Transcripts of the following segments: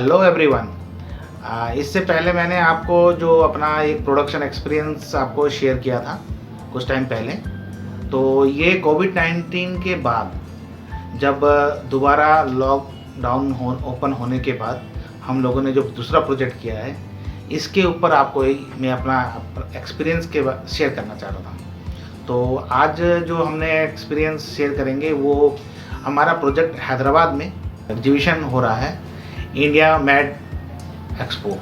Hello everyone. इससे पहले मैंने आपको जो अपना एक प्रोडक्शन एक्सपीरियंस आपको शेयर किया था कुछ टाइम पहले, तो ये कोविड-19 के बाद जब दोबारा लॉकडाउन ओपन होने के बाद हम लोगों ने जो दूसरा प्रोजेक्ट किया है, इसके ऊपर आपको मैं अपना एक्सपीरियंस के शेयर करना चाह रहा था। तो आज जो हमने एक्सपीरियंस शेयर करेंगे वो हमारा प्रोजेक्ट हैदराबाद में एग्जीबिशन हो रहा है, इंडिया मैड एक्सपो।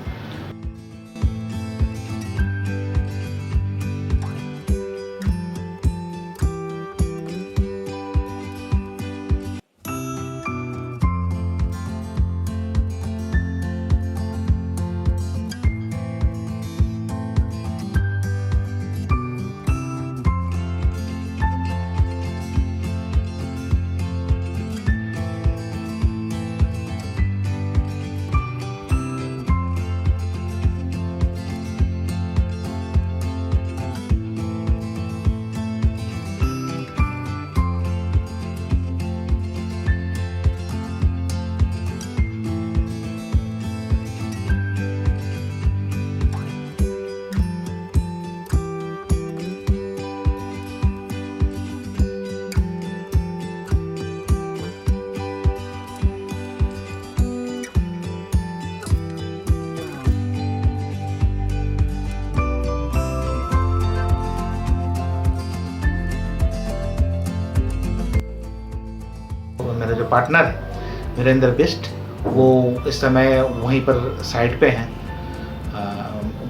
मेरा जो पार्टनर है वीरेंद्र बिष्ट, वो इस समय वहीं पर साइट पे हैं।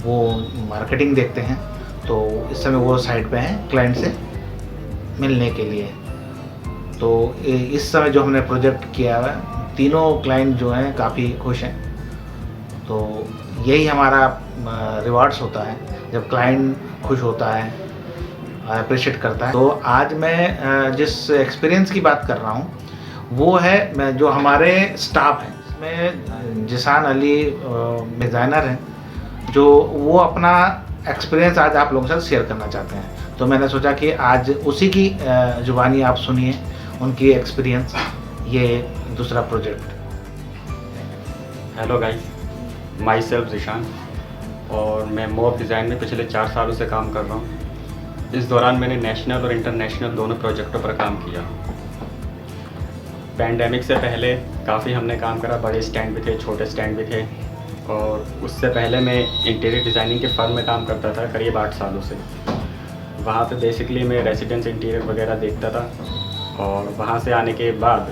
वो मार्केटिंग देखते हैं, तो इस समय वो साइट पे हैं क्लाइंट से मिलने के लिए। तो इस समय जो हमने प्रोजेक्ट किया है, तीनों क्लाइंट जो हैं काफ़ी खुश हैं। तो यही हमारा रिवार्ड्स होता है जब क्लाइंट खुश होता है, अप्रिशिएट करता है। तो आज मैं जिस एक्सपीरियंस की बात कर रहा हूँ वो है जो हमारे स्टाफ हैं। इसमें जिसान अली डिज़ाइनर हैं, जो वो अपना एक्सपीरियंस आज आप लोगों के साथ शेयर करना चाहते हैं। तो मैंने सोचा कि आज उसी की जुबानी आप सुनिए, उनकी एक्सपीरियंस, ये दूसरा project. Hello guys, myself Zeeshan, और मैं मॉब डिज़ाइन में पिछले 4 सालों से काम कर रहा हूँ। इस दौरान मैंने नेशनल और इंटरनेशनल दोनों प्रोजेक्टों पर काम किया। पैंडेमिक से पहले काफ़ी हमने काम करा, बड़े स्टैंड भी थे, छोटे स्टैंड भी थे। और उससे पहले मैं इंटीरियर डिज़ाइनिंग के फर्म में काम करता था करीब 8 सालों से। वहाँ पे बेसिकली मैं रेजिडेंस इंटीरियर वगैरह देखता था, और वहाँ से आने के बाद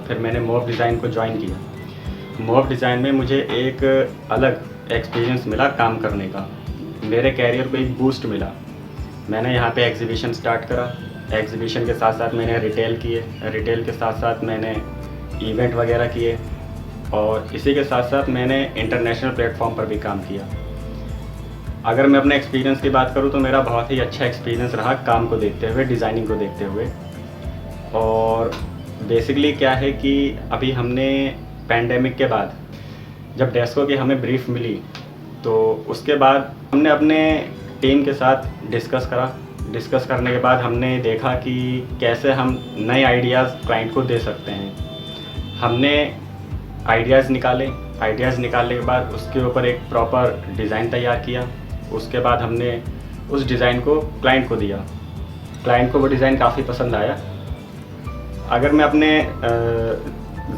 फिर मैंने मॉब डिज़ाइन को ज्वाइन किया। मॉब डिज़ाइन में मुझे एक अलग एक्सपीरियंस मिला काम करने का, मेरे कैरियर को एक बूस्ट मिला। मैंने यहाँ पे एग्जीबिशन स्टार्ट करा, एग्जीबिशन के साथ साथ मैंने रिटेल किए, रिटेल के साथ साथ मैंने इवेंट वगैरह किए, और इसी के साथ साथ मैंने इंटरनेशनल प्लेटफॉर्म पर भी काम किया। अगर मैं अपने एक्सपीरियंस की बात करूं तो मेरा बहुत ही अच्छा एक्सपीरियंस रहा काम को देखते हुए, डिज़ाइनिंग को देखते हुए। और बेसिकली क्या है कि अभी हमने पैंडेमिक के बाद जब डेस्को की हमें ब्रीफ मिली, तो उसके बाद हमने अपने टीम के साथ डिस्कस करने के बाद हमने देखा कि कैसे हम नए आइडियाज़ क्लाइंट को दे सकते हैं। हमने आइडियाज़ निकालने के बाद उसके ऊपर एक प्रॉपर डिज़ाइन तैयार किया। उसके बाद हमने उस डिज़ाइन को क्लाइंट को दिया। क्लाइंट को वो डिज़ाइन काफ़ी पसंद आया। अगर मैं अपने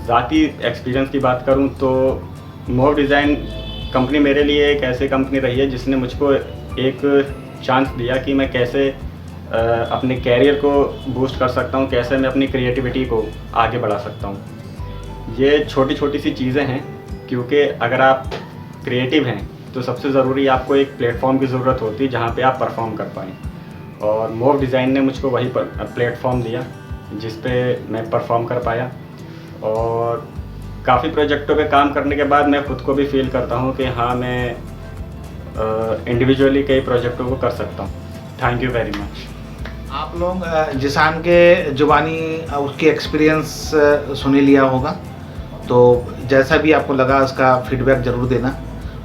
ज़ाती एक्सपीरियंस की बात करूं तो मॉब डिज़ाइन कंपनी मेरे लिए एक ऐसी कंपनी रही है जिसने मुझको एक चांस दिया कि मैं कैसे अपने कैरियर को बूस्ट कर सकता हूँ, कैसे मैं अपनी क्रिएटिविटी को आगे बढ़ा सकता हूँ। ये छोटी छोटी सी चीज़ें हैं, क्योंकि अगर आप क्रिएटिव हैं तो सबसे ज़रूरी आपको एक प्लेटफॉर्म की ज़रूरत होती है जहाँ पे आप परफॉर्म कर पाएँ। और मॉब डिज़ाइन ने मुझको वही प्लेटफॉर्म दिया जिस पे मैं परफॉर्म कर पाया। और काफ़ी प्रोजेक्टों पे काम करने के बाद मैं खुद को भी फील करता हूँ कि हाँ, मैं इंडिविजुअली कई प्रोजेक्टों को कर सकता हूँ। Thank you very much. आप लोग जिसान के जुबानी उसकी एक्सपीरियंस सुन ही लिया होगा, तो जैसा भी आपको लगा उसका फीडबैक ज़रूर देना।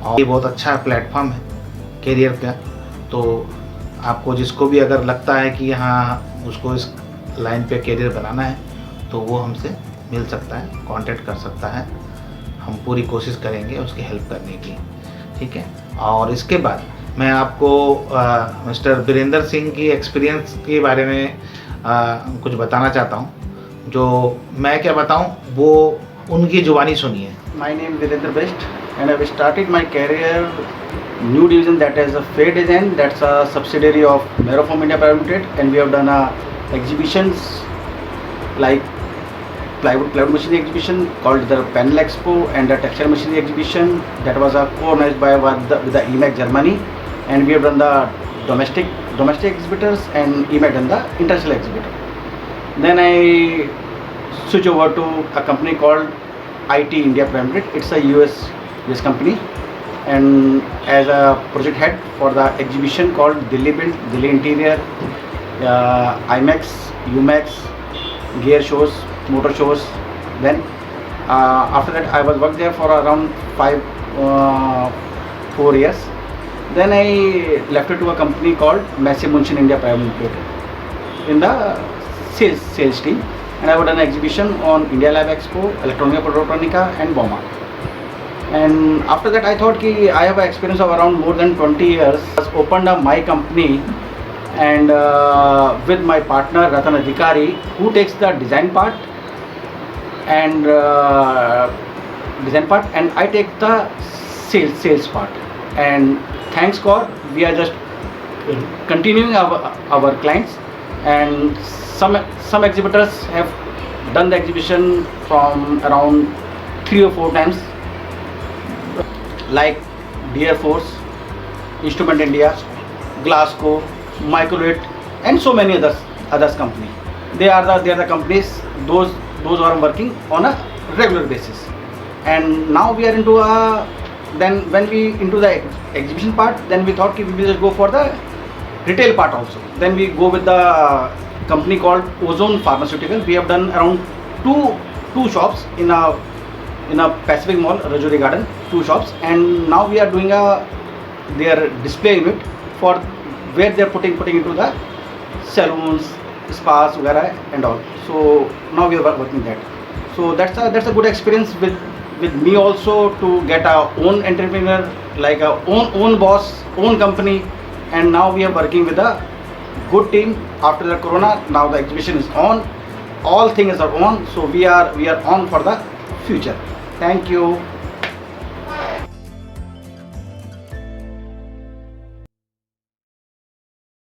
और ये बहुत अच्छा प्लेटफॉर्म है कैरियर का, तो आपको जिसको भी अगर लगता है कि हाँ उसको इस लाइन पे कैरियर बनाना है, तो वो हमसे मिल सकता है, कांटेक्ट कर सकता है। हम पूरी कोशिश करेंगे उसकी हेल्प करने की, ठीक है। और इसके बाद मैं आपको मिस्टर वीरेंद्र सिंह की एक्सपीरियंस के बारे में कुछ बताना चाहता हूँ। जो मैं क्या बताऊँ वो उनकी जुबानी सुनिए। My name is Virendra Best and I have started my career new division, that is a Fair Design, that's a subsidiary of Meroform India Private Limited, and we have done exhibitions like plywood machinery exhibition called the Panel Expo and the textile machinery exhibition that was co-organized by with the EMAC Germany, and we have done the domestic exhibitors and EMAC done the international exhibitor. Then I switch over to a company called IT India Private Limited. It's a US company, and as a project head for the exhibition called Delhi Build, Delhi Interior, IMAX, UMAX, gear shows, motor shows. Then after that I was worked there for around 4 years. Then I left it to a company called Massey Munshin India Private Limited in the sales team, and I have done an exhibition on India Lab Expo, Electronica Prototronica and BOMA. And after that I thought ki I have an experience of around more than 20 years. I opened up my company, and with my partner Ratan Adhikari, who takes the design part and I take the sales part. And thanks God, we are just continuing our clients, and some exhibitors have done the exhibition from around 3 or 4 times, like Deer Force, Instrument India, Glasgow, Microlith, and so many others company. They are the companies those who are working on a regular basis. And now we are into then when we into the exhibition part, then we thought we will just go for the retail part also. Then we go with the company called Ozone Pharmaceutical. We have done around two shops in a Pacific Mall, Rajouri Garden, 2 shops, and now we are doing their display unit for where they are putting into the salons, spas, वगैरह and all. So now we are working that. So that's a good experience with me also, to get our own entrepreneur, like our own boss, own company, and now we are working with a good team. After the corona, now the exhibition is on, all things are on, so we are on for the future. Thank you.